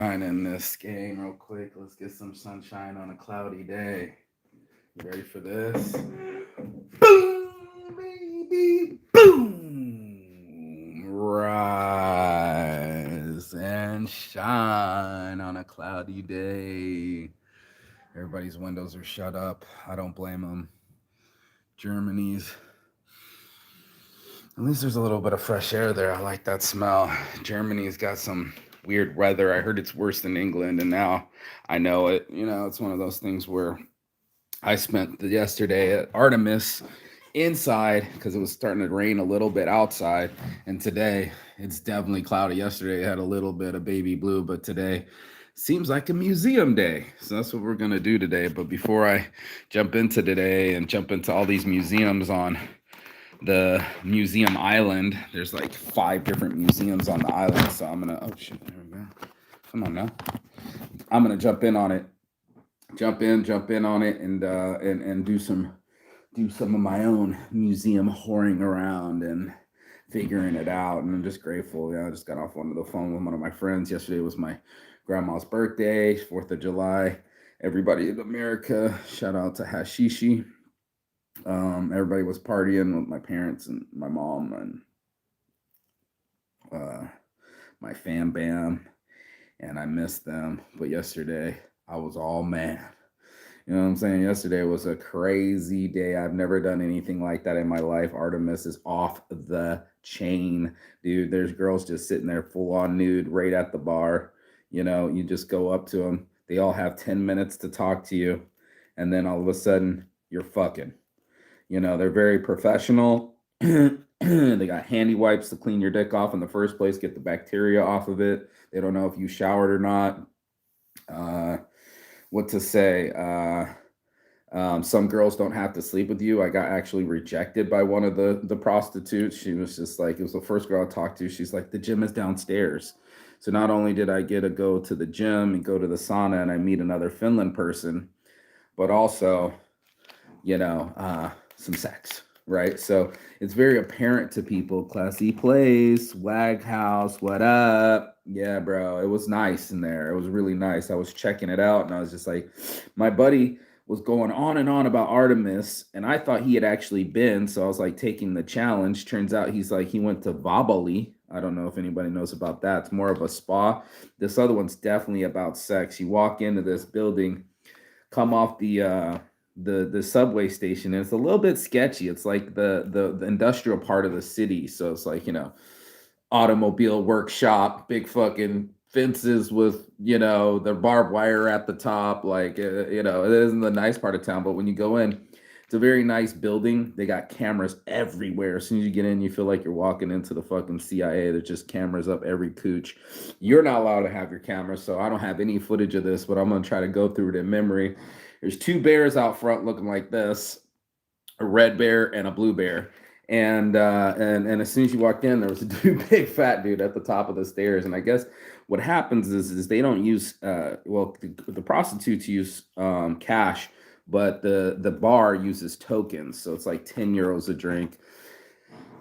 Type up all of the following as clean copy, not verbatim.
Sunshine in this game real quick. Let's get some sunshine on a cloudy day. You ready for this? Boom, baby, boom. Rise and shine on a cloudy day. Everybody's windows are shut up. I don't blame them. Germany's. At least there's a little bit of fresh air there. I like that smell. Germany's got some weird weather. I heard it's worse than England, and now I know it. It's one of those things where I spent yesterday at Artemis inside because it was starting to rain a little bit outside, and today it's definitely cloudy. Yesterday it had a little bit of baby blue, but today seems like a museum day. So that's what we're gonna do today. But before I jump into today and jump into all these museums on the museum island. There's like 5 different museums on the island. So I'm gonna oh shit, there we go. Come on now. I'm gonna jump in on it. Jump in on it and do some of my own museum whoring around and figuring it out. And I'm just grateful. Yeah, I just got off onto the phone with one of my friends. Yesterday was my grandma's birthday, 4th of July. Everybody in America, shout out to Hashishi. Everybody was partying with my parents and my mom and uh, my fam bam, and I missed them. But yesterday, I was all mad. You know what I'm saying? Yesterday was a crazy day. I've never done anything like that in my life. Artemis is off the chain, dude. There's girls just sitting there full on nude right at the bar. You just go up to them. They all have 10 minutes to talk to you. And then all of a sudden, you're fucking. They're very professional. They got handy wipes to clean your dick off in the first place, get the bacteria off of it. They don't know if you showered or not. Uh, what to say? Some girls don't have to sleep with you. I got actually rejected by one of the prostitutes. She was just like, it was the first girl I talked to. She's like, the gym is downstairs. So not only did I get to go to the gym and go to the sauna and I meet another Finland person, but also some sex, right? So it's very apparent to people. Classy place, swag house, what up? Yeah, bro, it was nice in there. It was really nice. I was checking it out, and I was just like, my buddy was going on and on about Artemis, and I thought he had actually been. So I was like taking the challenge. Turns out he went to Vabali. I don't know if anybody knows about that. It's more of a spa. This other one's definitely about sex. You walk into this building, come off the subway station, and it's a little bit sketchy. It's like the industrial part of the city, so it's like automobile workshop, big fucking fences with the barbed wire at the top. Like it isn't the nice part of town, but when you go in, it's a very nice building. They got cameras everywhere. As soon as you get in, you feel like you're walking into the fucking CIA. There's just cameras up every cooch. You're not allowed to have your camera, so I don't have any footage of this, but I'm gonna try to go through it in memory. There's 2 bears out front looking like this, a red bear and a blue bear. And as soon as you walked in, there was a big fat dude at the top of the stairs. And I guess what happens is they don't use the prostitutes use cash, but the bar uses tokens. So it's like 10 euros a drink.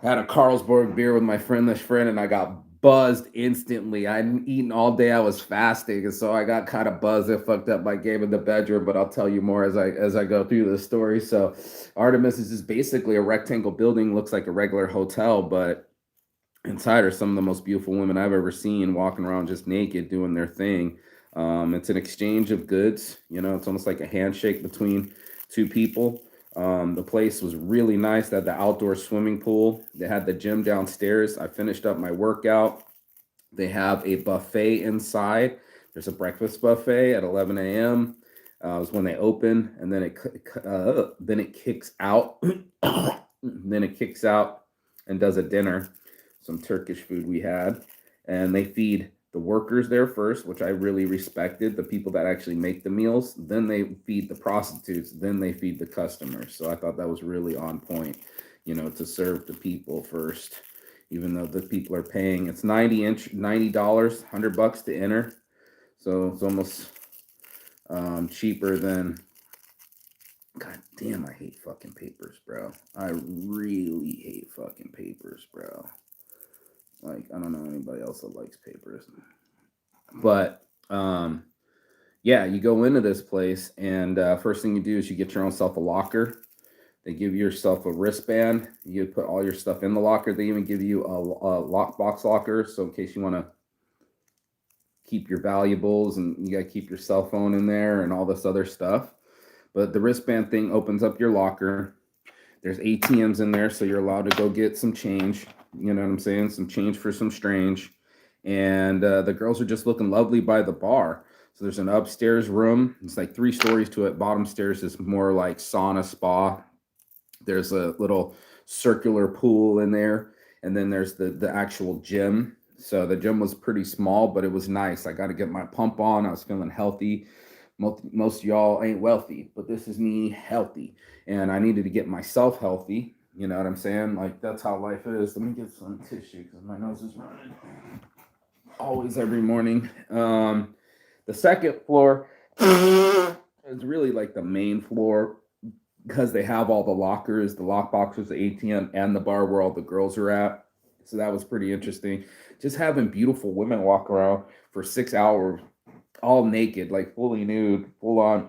I had a Carlsberg beer with my friend, and I got buzzed instantly. I hadn't eaten all day. I was fasting, and so I got kind of buzzed. It fucked up my game in the bedroom, but I'll tell you more as I go through the story. So, Artemis is just basically a rectangle building, looks like a regular hotel, but inside are some of the most beautiful women I've ever seen, walking around just naked, doing their thing. It's an exchange of goods. It's almost like a handshake between 2 people. The place was really nice. They had the outdoor swimming pool. They had the gym downstairs. I finished up my workout. They have a buffet inside. There's a breakfast buffet at 11 a.m. Was when they open, and then it kicks out. Then it kicks out and does a dinner. Some Turkish food we had, and they feed the workers there first, which I really respected, the people that actually make the meals. Then they feed the prostitutes. Then they feed the customers. So I thought that was really on point, to serve the people first, even though the people are paying. It's $90, $100 to enter. So it's almost cheaper than. God damn, I hate fucking papers, bro. I really hate fucking papers, bro. Like, I don't know anybody else that likes papers. But Um, yeah, you go into this place, and first thing you do is you get your own self a locker. They give yourself a wristband. You put all your stuff in the locker. They even give you a lockbox locker, so in case you want to keep your valuables, and you got to keep your cell phone in there and all this other stuff. But the wristband thing opens up your locker. There's ATMs in there, so you're allowed to go get some change. You know what I'm saying? Some change for some strange. And the girls are just looking lovely by the bar. So there's an upstairs room. It's like 3 stories to it. Bottom stairs is more like sauna spa. There's a little circular pool in there, and then there's the actual gym. So the gym was pretty small, but it was nice. I got to get my pump on. I was feeling healthy. Most of y'all ain't wealthy, but this is me healthy, and I needed to get myself healthy. You know what I'm saying? Like, that's how life is. Let me get some tissue because my nose is running. Always every morning. The second floor is really like the main floor, because they have all the lockers, the lock boxes, the ATM, and the bar where all the girls are at. So that was pretty interesting. Just having beautiful women walk around for 6 hours, all naked, like fully nude, full on,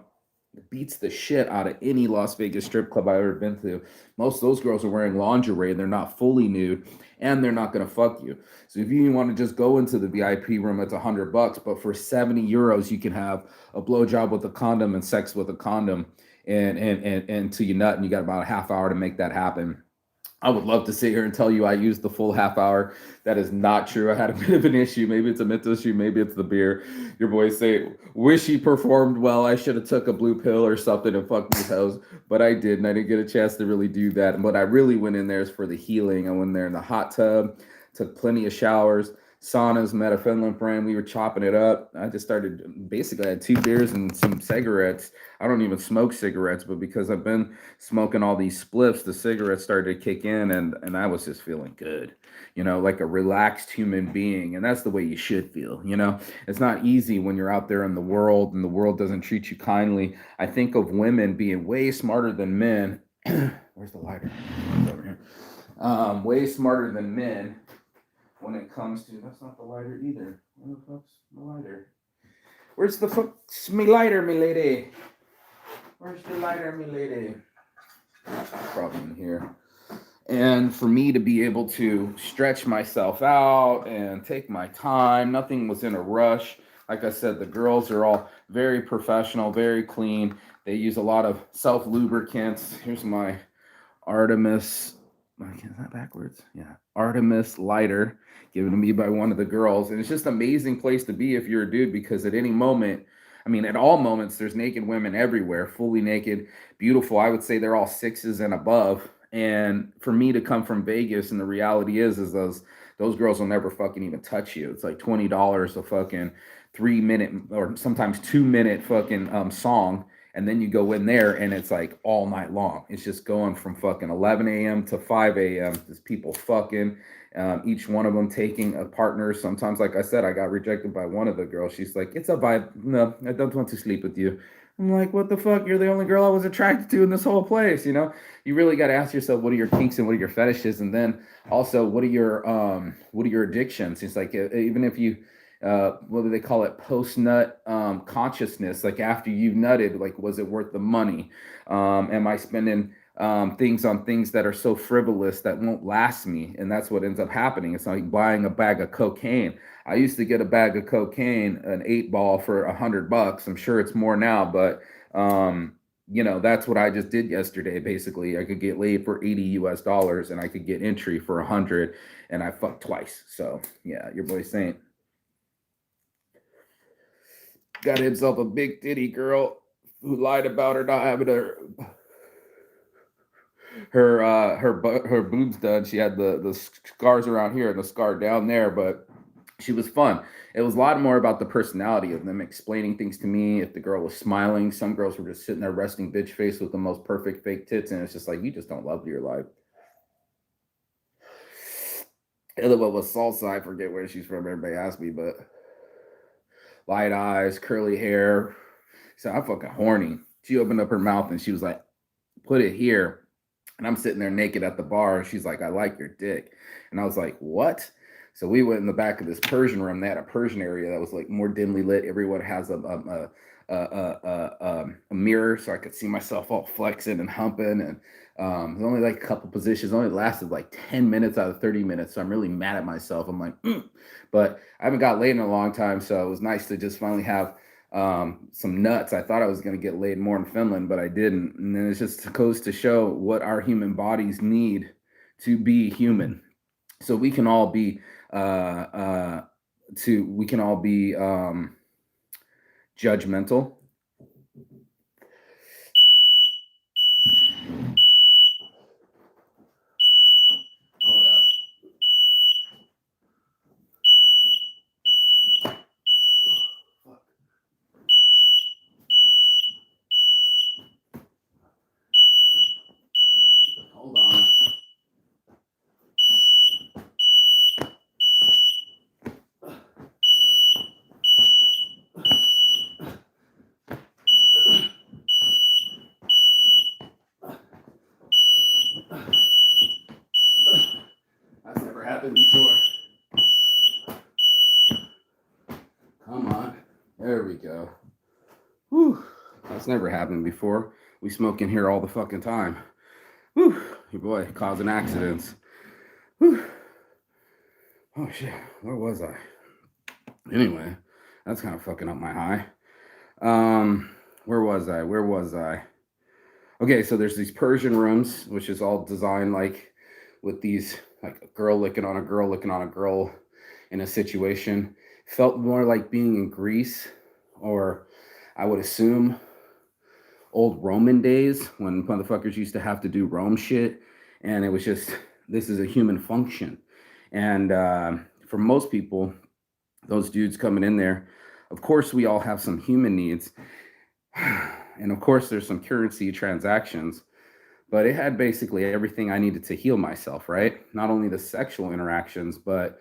beats the shit out of any Las Vegas strip club I've ever been to. Most of those girls are wearing lingerie. They're not fully nude, and they're not going to fuck you. So if you want to just go into the VIP room, it's $100, but for 70 euros, you can have a blowjob with a condom and sex with a condom, and till you nut, and you got about a half hour to make that happen. I would love to sit here and tell you I used the full half hour. That is not true. I had a bit of an issue. Maybe it's a mental issue. Maybe it's the beer. Your boys say, wish he performed well. I should have took a blue pill or something and fucked these hoes, but I didn't. I didn't get a chance to really do that. And what I really went in there is for the healing. I went there in the hot tub, took plenty of showers, saunas, met a Finland friend. We were chopping it up. I just started, basically, I had 2 beers and some cigarettes. I don't even smoke cigarettes, but because I've been smoking all these spliffs, the cigarettes started to kick in, and I was just feeling good, like a relaxed human being. And that's the way you should feel. It's not easy when you're out there in the world and the world doesn't treat you kindly. I think of women being way smarter than men. Where's the lighter? Over here. Way smarter than men when it comes to, that's not the lighter either. Where the fuck's the lighter? Where's the fuck's me lighter, me lady? Where's the lighter, me lady? Probably in here. And for me to be able to stretch myself out and take my time, nothing was in a rush. Like I said, the girls are all very professional, very clean. They use a lot of self lubricants. Here's my Artemis. Is that backwards? Yeah. Artemis lighter given to me by one of the girls. And it's just an amazing place to be if you're a dude, because at any moment, at all moments, there's naked women everywhere, fully naked, beautiful. I would say they're all 6s and above. And for me to come from Vegas, and the reality is those girls will never fucking even touch you. It's like $20 a fucking 3-minute or sometimes 2-minute fucking song. And then you go in there and it's like all night long. It's just going from fucking 11 a.m. to 5 a.m. There's people fucking, each one of them taking a partner. Sometimes, like I said, I got rejected by one of the girls. She's like, it's a vibe. No, I don't want to sleep with you. I'm like, what the fuck? You're the only girl I was attracted to in this whole place. You really got to ask yourself, what are your kinks and what are your fetishes? And then also, what are your addictions? It's like, even if you, what do they call it? Post nut consciousness. Like, after you've nutted, like, was it worth the money? Am I spending things on things that are so frivolous that won't last me? And that's what ends up happening. It's like buying a bag of cocaine. I used to get a bag of cocaine, an 8-ball, for $100. I'm sure it's more now, but that's what I just did yesterday. Basically, I could get laid for $80 and I could get entry for 100, and I fucked twice. So yeah, your boy Saint got himself a big titty girl who lied about her not having her boobs done. She had the scars around here and the scar down there, but she was fun. It was a lot more about the personality of them explaining things to me. If the girl was smiling, some girls were just sitting there resting bitch face with the most perfect fake tits, and it's just like, you just don't love your life. The other one was Salsa. I forget where she's from. Everybody asked me, but light eyes, curly hair. So I'm fucking horny. She opened up her mouth and she was like, put it here. And I'm sitting there naked at the bar. And she's like, I like your dick. And I was like, what? So we went in the back of this Persian room. They had a Persian area that was like more dimly lit. Everyone has a mirror, so I could see myself all flexing and humping. And there's only like a couple positions. It only lasted like 10 minutes out of 30 minutes. So I'm really mad at myself. I'm like, but I haven't got laid in a long time, so it was nice to just finally have some nuts. I thought I was going to get laid more in Finland, but I didn't. And then it just goes to show what our human bodies need to be human. So we can all be uh, uh, we can all be judgmental. Hold up. Fuck. Hold on. That's never happened before. Come on. There we go. Whew. That's never happened before. We smoke in here all the fucking time. Whew. Your boy causing accidents. Whew. Oh shit. Where was I? Anyway, that's kind of fucking up my high. Where was I? Where was I? Okay, so there's these Persian rooms, which is all designed like with these like a girl licking on a girl licking on a girl in a situation. Felt more like being in Greece, or I would assume old Roman days when motherfuckers used to have to do Rome shit, and it was just this is a human function, and for most people, those dudes coming in there, of course we all have some human needs, and of course there's some currency transactions, but it had basically everything I needed to heal myself, right? Not only the sexual interactions, but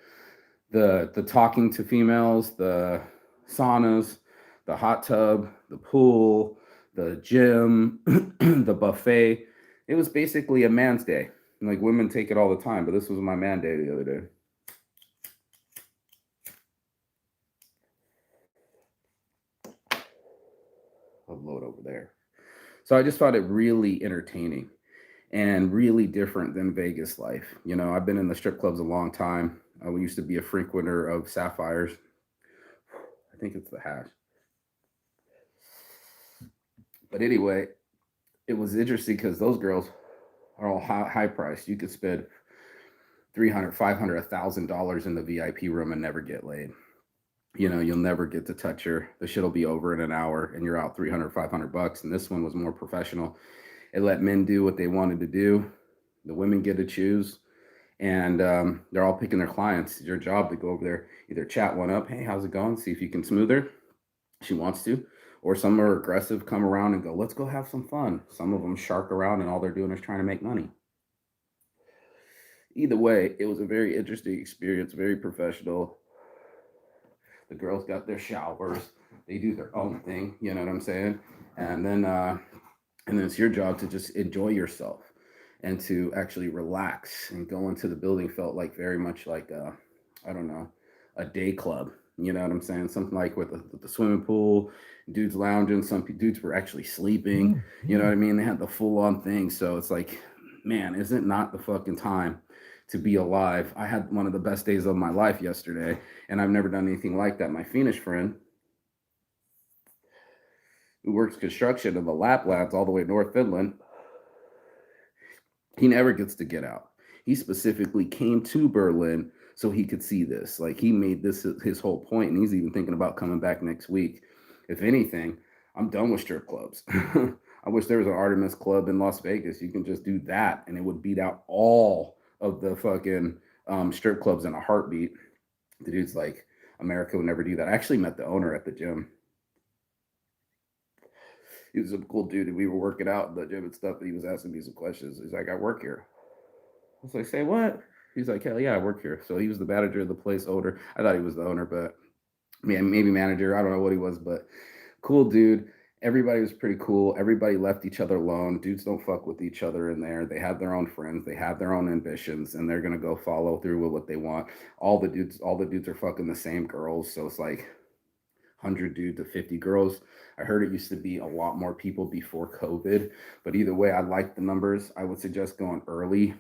the talking to females, the saunas, the hot tub, the pool, the gym, the buffet. It was basically a man's day. Like women take it all the time, but this was my man day the other day. I'll load over there. So I just found it really entertaining and really different than Vegas life. You know, I've been in the strip clubs a long time. I used to be a frequenter of Sapphires. I think it's the hash. But anyway, it was interesting because those girls are all high priced. You could spend 300, 500, $1,000 in the VIP room and never get laid. You know, you'll never get to touch her. The shit'll be over in an hour and you're out 300, $500. And this one was more professional. It let men do what they wanted to do. The women get to choose. And they're all picking their clients. It's your job to go over there, either chat one up, hey, how's it going? See if you can smooth her. She wants to. Or some are aggressive, come around and go, let's go have some fun. Some of them shark around and all they're doing is trying to make money. Either way, it was a very interesting experience, very professional. The girls got their showers. They do their own thing, you know what I'm saying? And then it's your job to just enjoy yourself and to actually relax, and go into the building felt like very much like I don't know, a day club. You know what I'm saying? Something like with the swimming pool, dudes lounging. Some dudes were actually sleeping. You know what I mean? They had the full on thing. So it's like, man, is it not the fucking time to be alive? I had one of the best days of my life yesterday, and I've never done anything like that. My Finnish friend, who works construction in the Laplands all the way north Finland, he never gets to get out. He specifically came to Berlin so he could see this. Like he made this his whole point, and he's even thinking about coming back next week. If anything, I'm done with strip clubs. I wish there was an Artemis club in Las Vegas. You can just do that, and it would beat out all of the fucking strip clubs in a heartbeat. The dude's like, America would never do that. I actually met the owner at the gym. He was a cool dude, and we were working out in the gym and stuff. And he was asking me some questions. He's like, "I work here." I was like, "Say what?" He's like, "Hell yeah, I work here." So he was the manager of the place, owner. I thought he was the owner, but maybe manager. I don't know what he was, but cool dude. Everybody was pretty cool. Everybody left each other alone. Dudes don't fuck with each other in there. They have their own friends. They have their own ambitions, and they're gonna go follow through with what they want. All the dudes are fucking the same girls. So it's like 100 dude to 50 girls. I heard it used to be a lot more people before COVID, but either way, I like the numbers. I would suggest going early.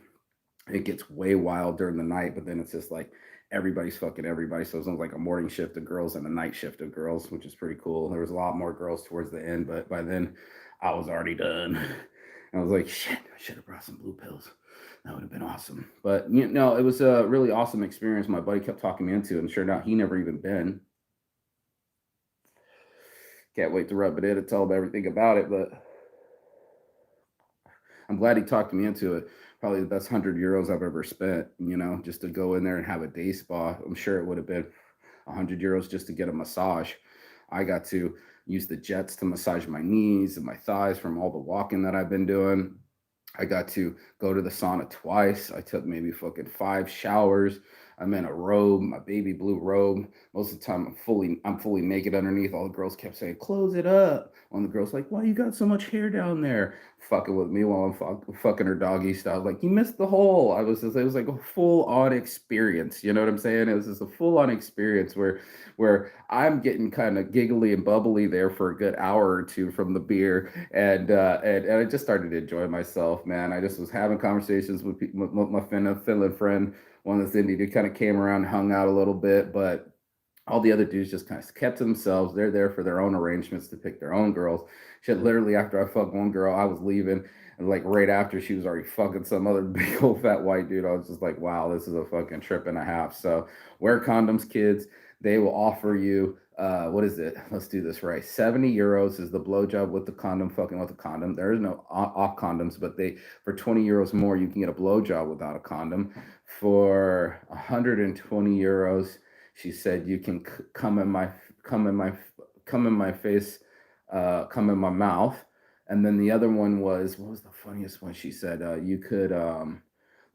It gets way wild during the night, but then it's just like everybody's fucking everybody. So it's almost like a morning shift of girls and a night shift of girls, which is pretty cool. There was a lot more girls towards the end, but by then I was already done. And I was like, shit, I should have brought some blue pills. That would have been awesome. But you know, it was a really awesome experience. My buddy kept talking me into it, and sure enough, he never even been. Can't wait to rub it in and tell him everything about it. But I'm glad he talked me into it. Probably the best 100 euros I've ever spent, you know, just to go in there and have a day spa. I'm sure it would have been 100 euros just to get a massage. I got to use the jets to massage my knees and my thighs from all the walking that I've been doing. I got to go to the sauna twice. I took maybe fucking 5 showers. I'm in a robe, my baby blue robe. Most of the time I'm fully naked underneath. All the girls kept saying, "Close it up." One of the girls like, "Why you got so much hair down there?" Fucking with me while I'm fucking her doggy style. Like, you missed the hole. It was like a full on experience. You know what I'm saying? It was just a full on experience where I'm getting kind of giggly and bubbly there for a good hour or two from the beer, and I just started to enjoy myself, man. I just was having conversations with my Finland friend, one that's Indian, who kind of came around, hung out a little bit, but all the other dudes just kind of kept to themselves. They're there for their own arrangements to pick their own girls. Shit, literally after I fucked one girl, I was leaving, and like right after she was already fucking some other big old fat white dude. I was just like, wow, this is a fucking trip and a half. So wear condoms, kids. They will offer you what is it? Let's do this right. 70 euros is the blowjob with the condom, fucking with the condom. There is no off condoms, but they for 20 euros more, you can get a blowjob without a condom. For 120 euros, she said you can come in my come in my come in my face, come in my mouth. And then the other one was, what was the funniest one? She said you could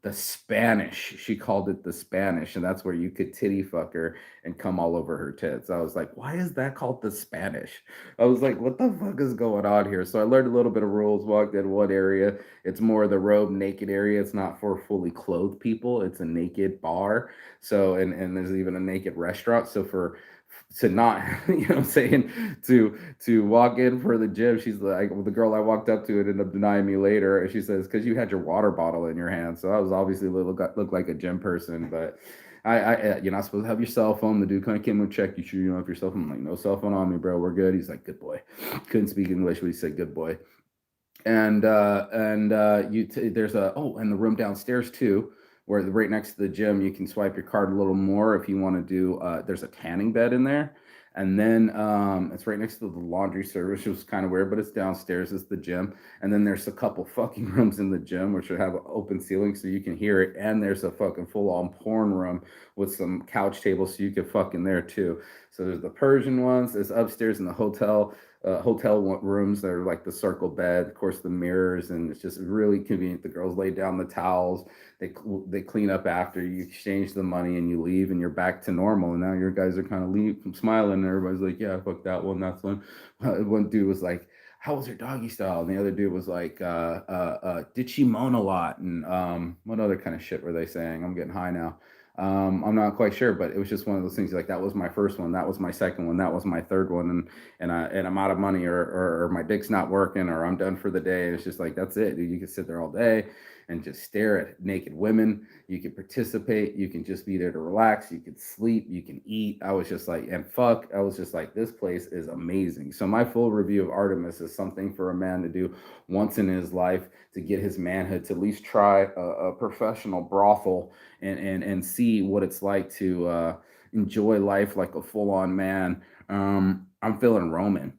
the Spanish. She called it the Spanish, and that's where you could titty fuck her and come all over her tits. I was like, why is that called the Spanish? I was like, what the fuck is going on here? So I learned a little bit of rules, walked in one area. It's more the robe naked area. It's not for fully clothed people. It's a naked bar. So and there's even a naked restaurant. So for to not, you know what I'm saying, to walk in for the gym, she's like, well, the girl I walked up to ended up denying me later, and she says, because you had your water bottle in your hand. So I was obviously look like a gym person. But you're not supposed to have your cell phone. The dude kind of came and checked, you sure you don't have your cell phone? I'm like, no cell phone on me, bro, we're good. He's like, good boy. Couldn't speak English, but he said good boy. There's a, oh, and the room downstairs too, where right next to the gym, you can swipe your card a little more if you want to do, there's a tanning bed in there. And then it's right next to the laundry service, which was kind of weird, but it's downstairs. It's the gym. And then there's a couple fucking rooms in the gym, which would have an open ceiling so you can hear it. And there's a fucking full on porn room with some couch tables so you can fuck in there too. So there's the Persian ones, there's upstairs in the rooms that are like the circle bed, of course, the mirrors, and it's just really convenient. The girls lay down the towels, they clean up after you, exchange the money, and you leave, and you're back to normal. And now your guys are kind of leave smiling, and everybody's like, "Yeah, fuck that one, that's one." One dude was like, "How was her doggy style?" And the other dude was like, "Did she moan a lot?" And what other kind of shit were they saying? I'm getting high now. I'm not quite sure, but it was just one of those things. Like, that was my first one, that was my second one, that was my third one, and I'm out of money, or my dick's not working, or I'm done for the day. It's just like, that's it, dude. You can sit there all day and just stare at naked women. You can participate. You can just be there to relax. You can sleep. You can eat. I was just like, and fuck, I was just like, this place is amazing. So my full review of Artemis is something for a man to do once in his life, to get his manhood, to at least try a professional brothel, and see what it's like to enjoy life like a full on man. I'm feeling Roman,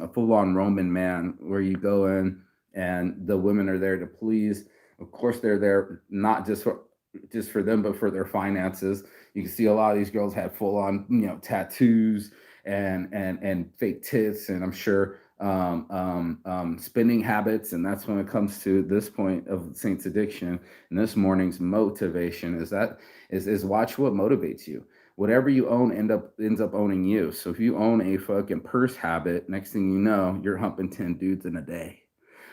a full on Roman man, where you go in and the women are there to please. Of course, they're there not just for them, but for their finances. You can see a lot of these girls had full on, tattoos and fake tits, and I'm sure spending habits. And that's when it comes to this point of Saint's addiction. And this morning's motivation is watch what motivates you. whatever you own ends up owning you. So if you own a fucking purse habit, next thing you know, you're humping 10 dudes in a day,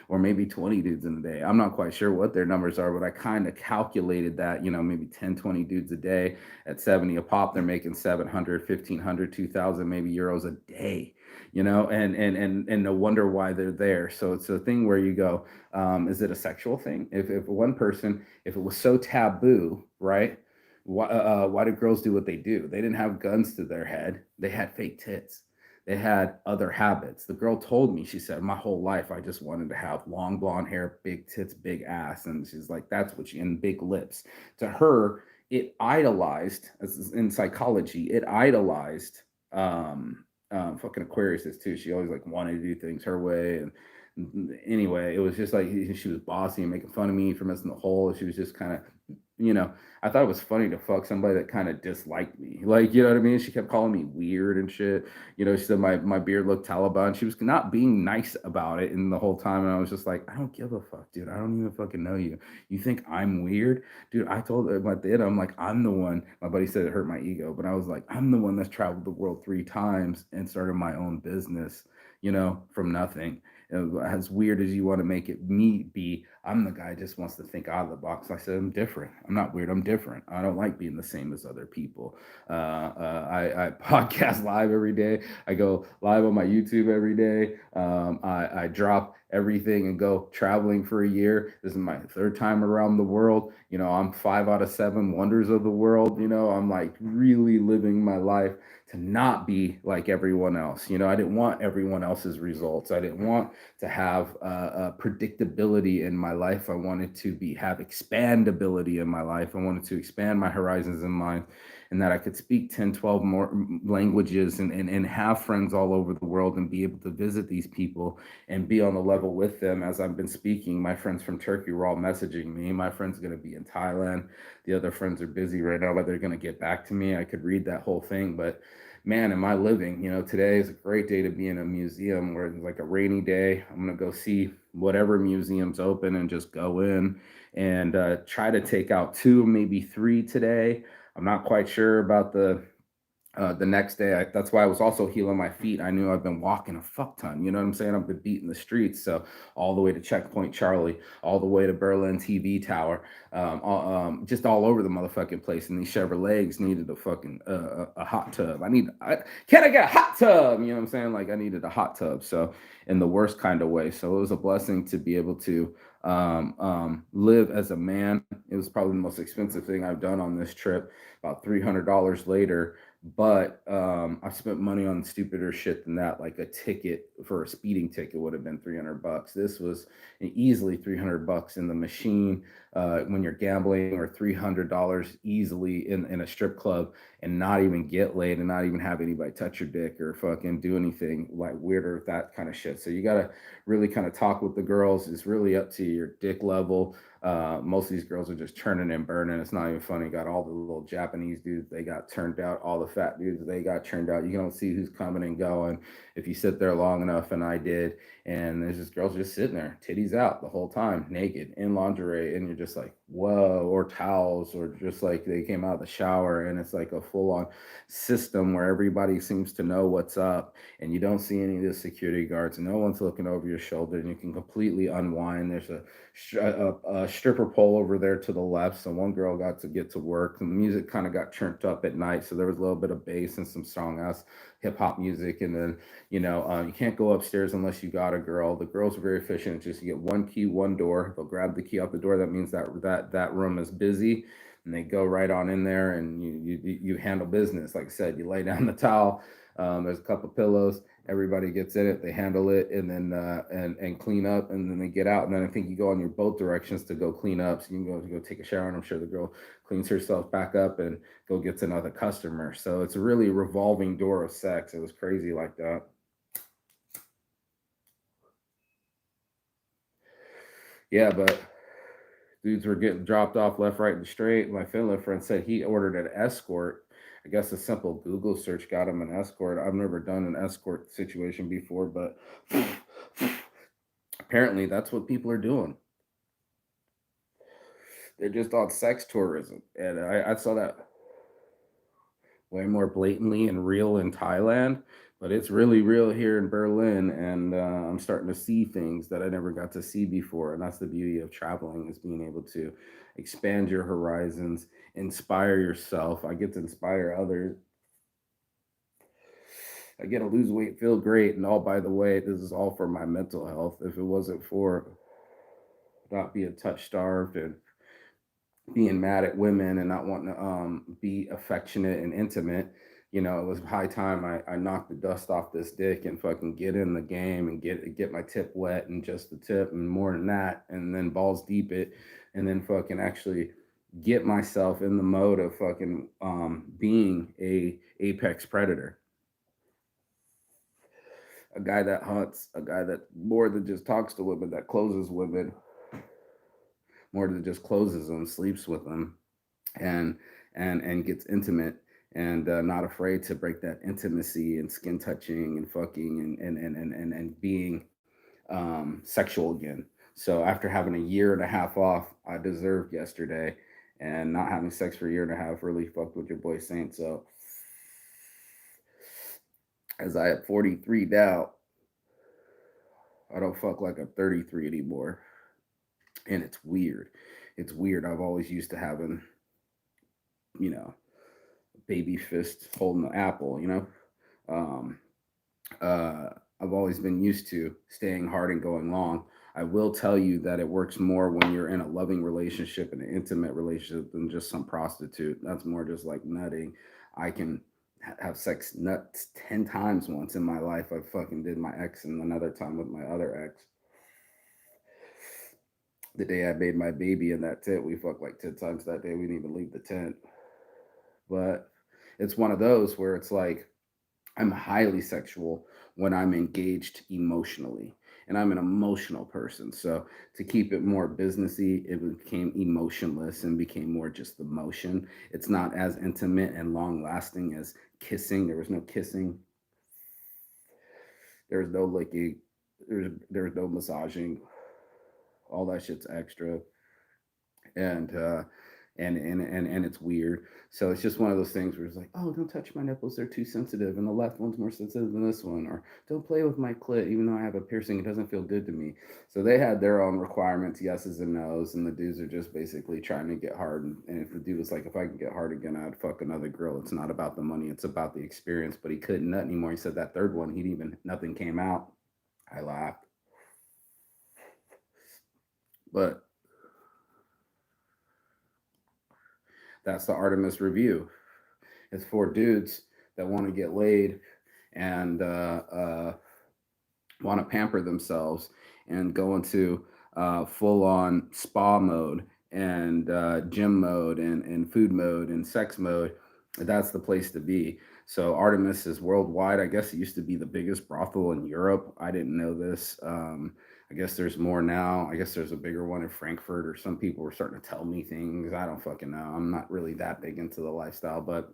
or maybe 20 dudes in a day. I'm not quite sure what their numbers are, but I kind of calculated that, maybe 10, 20 dudes a day at 70 a pop, they're making 700, 1500, 2000 maybe euros a day, and no wonder why they're there. So it's a thing where you go, is it a sexual thing? If one person, if it was so taboo, right? Why do girls do what they do? They didn't have guns to their head. They had fake tits. They had other habits. The girl told me, she said, my whole life, I just wanted to have long blonde hair, big tits, big ass. And she's like, that's what and big lips. To her, it idolized, as in psychology, it idolized, fucking Aquarius is too. She always like wanted to do things her way. And anyway, it was just like she was bossy and making fun of me for missing the hole. She was just kind of, you know, I thought it was funny to fuck somebody that kind of disliked me. Like, you know what I mean? She kept calling me weird and shit. She said my beard looked Taliban. She was not being nice about it. And the whole time, and I was just like, I don't give a fuck, dude. I don't even fucking know you. You think I'm weird? Dude, I told her at the end, I'm like, I'm the one. My buddy said it hurt my ego, but I was like, I'm the one that's traveled the world 3 times and started my own business, from nothing. As weird as you want to make it me be, I'm the guy who just wants to think out of the box. I said, I'm different. I'm not weird. I'm different. I don't like being the same as other people. I podcast live every day. I go live on my YouTube every day. I drop everything and go traveling for a year. This is my 3rd time around the world. I'm 5 out of 7 wonders of the world. I'm like really living my life to not be like everyone else. I didn't want everyone else's results. I didn't want to have predictability in my life. I wanted to have expandability in my life. I wanted to expand my horizons in mind, and that I could speak 10, 12 more languages and have friends all over the world and be able to visit these people and be on the level with them as I've been speaking. My friends from Turkey were all messaging me. My friend's going to be in Thailand. The other friends are busy right now, but they're going to get back to me. I could read that whole thing, but man, am I living. Today is a great day to be in a museum where it's like a rainy day. I'm going to go see whatever museum's open and just go in and try to take out 2, maybe 3 today. I'm not quite sure about the next day. That's why I was also healing my feet. I knew I've been walking a fuck ton. You know what I'm saying? I've been beating the streets. So all the way to Checkpoint Charlie, all the way to Berlin TV Tower, just all over the motherfucking place. And these Chevrolets needed a fucking a hot tub. Can I get a hot tub? You know what I'm saying? Like I needed a hot tub. So in the worst kind of way. So it was a blessing to be able to live as a man. It was probably the most expensive thing I've done on this trip. About $300 later. But I spent money on stupider shit than that. Like a ticket for a speeding ticket would have been $300. This was easily $300 in the machine when you're gambling, or $300 easily in a strip club, and not even get laid and not even have anybody touch your dick or fucking do anything like weird or that kind of shit. So you got to really kind of talk with the girls. It's really up to your dick level. Most of these girls are just churning and burning. It's not even funny. Got all the little Japanese dudes, they got turned out. All the fat dudes, they got turned out. You don't see who's coming and going if you sit there long enough, and I did. And there's just girls just sitting there, titties out the whole time, naked in lingerie, and you're just like, whoa, or towels, or just like they came out of the shower, and it's like a full-on system where everybody seems to know what's up, and you don't see any of the security guards, and no one's looking over your shoulder, and you can completely unwind. There's a stripper pole over there to the left, so one girl got to get to work, and the music kind of got turned up at night, so there was a little bit of bass and some strong ass hip hop music. And then you can't go upstairs unless you got a girl. The girls are very efficient. Just you get one key, one door. They'll grab the key out the door. That means that room is busy, and they go right on in there, and you handle business. Like I said, you lay down the towel. There's a couple pillows. Everybody gets in it. They handle it, and then and clean up, and then they get out. And then I think you go on your both directions to go clean up. So you can go take a shower, and I'm sure the girl cleans herself back up and go gets another customer. So it's a really revolving door of sex. It was crazy like that. Yeah, but dudes were getting dropped off left, right, and straight. My Finland friend said he ordered an escort. I guess a simple Google search got him an escort. I've never done an escort situation before, but apparently that's what people are doing. They're just on sex tourism. And I saw that. way more blatantly and real in Thailand, but it's really real here in Berlin. And I'm starting to see things that I never got to see before. And that's the beauty of traveling, is being able to expand your horizons, inspire yourself. I get to inspire others. I get to lose weight, feel great. And all, by the way, this is all for my mental health. If it wasn't for not being touch starved and being mad at women and not wanting to be affectionate and intimate, it was high time I knocked the dust off this dick and fucking get in the game and get my tip wet, and just the tip and more than that, and then balls deep it, and then fucking actually get myself in the mode of fucking being a apex predator, a guy that hunts, a guy that more than just talks to women, that closes women, more than just closes them, sleeps with them, and and gets intimate, and not afraid to break that intimacy and skin touching and fucking and being sexual again. So after having a year and a half off, I deserved yesterday, and not having sex for a year and a half really fucked with your boy Saint. So as I am 43 now, I don't fuck like I'm 33 anymore, and it's weird. It's weird. I've always used to having, you know, baby fist holding the apple, Um, uh, I've always been used to staying hard and going long. I will tell you that it works more when you're in a loving relationship and an intimate relationship than just some prostitute. That's more just like nutting. I can have sex nuts 10 times once in my life. I fucking did my ex, and another time with my other ex. The day I made my baby in that tent, we fucked like 10 times that day. We didn't even leave the tent. But it's one of those where it's like, I'm highly sexual when I'm engaged emotionally. And I'm an emotional person. So to keep it more businessy, it became emotionless and became more just the motion. It's not as intimate and long lasting as kissing. There was no kissing. There was no licking. There was no massaging. All that shit's extra. And and it's weird. So it's just one of those things where it's like, oh, don't touch my nipples, they're too sensitive, and the left one's more sensitive than this one, or don't play with my clit, even though I have a piercing, it doesn't feel good to me. So they had their own requirements, yeses and nos, and the dudes are just basically trying to get hard. And if the dude was like, if I can get hard again, I'd fuck another girl. It's not about the money, it's about the experience. But he couldn't nut anymore. He said that third one, he'd even nothing came out. I laughed, but that's the Artemis review. It's for dudes that want to get laid and want to pamper themselves and go into full on spa mode and gym mode and food mode and sex mode. That's the place to be. So Artemis is worldwide. I guess it used to be the biggest brothel in Europe. I didn't know this. I guess there's more now. I guess there's a bigger one in Frankfurt, or some people were starting to tell me things. I don't fucking know. I'm not really that big into the lifestyle, but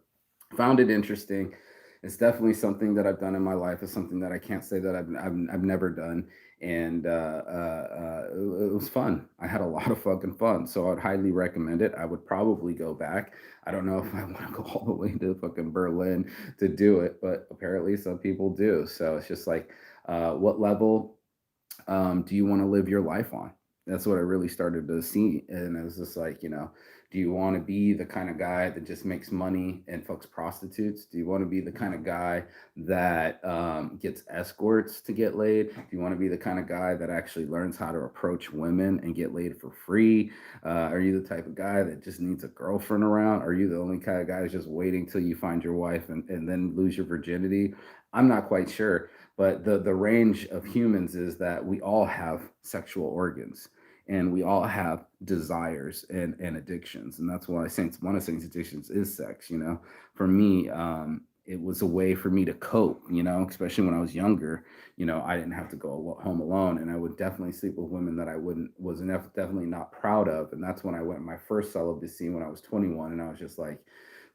found it interesting. It's definitely something that I've done in my life. It's something that I can't say that I've never done, and it was fun. I had a lot of fucking fun, so I'd highly recommend it. I would probably go back. I don't know if I want to go all the way to fucking Berlin to do it, but apparently some people do. So it's just like, what level do you want to live your life on? That's what I really started to see. And it was just like, do you want to be the kind of guy that just makes money and fucks prostitutes? Do you want to be the kind of guy that gets escorts to get laid? Do you want to be the kind of guy that actually learns how to approach women and get laid for free? Are you the type of guy that just needs a girlfriend around? Are you the only kind of guy who's just waiting till you find your wife and then lose your virginity? I'm not quite sure. But the range of humans is that we all have sexual organs, and we all have desires and addictions. And that's why I think one of Saint's addictions is sex. For me, it was a way for me to cope, especially when I was younger. I didn't have to go home alone, and I would definitely sleep with women that I definitely not proud of. And that's when I went my first celibacy when I was 21, and I was just like,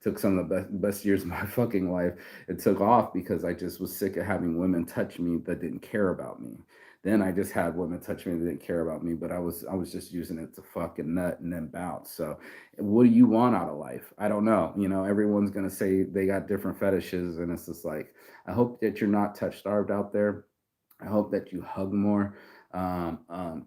took some of the best years of my fucking life. It took off because I just was sick of having women touch me that didn't care about me. Then I just had women touch me that didn't care about me, but I was just using it to fucking nut and then bounce. So what do you want out of life? I don't know. Everyone's gonna say they got different fetishes, and it's just like, I hope that you're not touch starved out there. I hope that you hug more,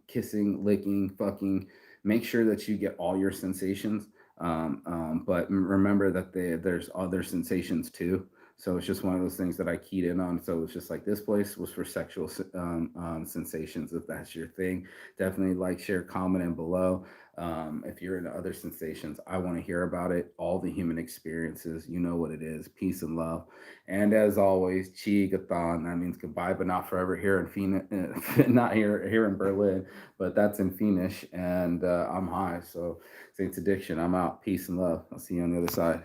kissing, licking, fucking. Make sure that you get all your sensations. But remember that there's other sensations too. So it's just one of those things that I keyed in on. So it's just like, this place was for sexual sensations. If that's your thing, definitely like, share, comment, and below. If you're into other sensations, I want to hear about it. All the human experiences, you know what it is. Peace and love. And as always, Chigathon. That means goodbye, but not forever here in Phoenix, not here in Berlin, but that's in Phoenix. And I'm high. So Saints Addiction. I'm out. Peace and love. I'll see you on the other side.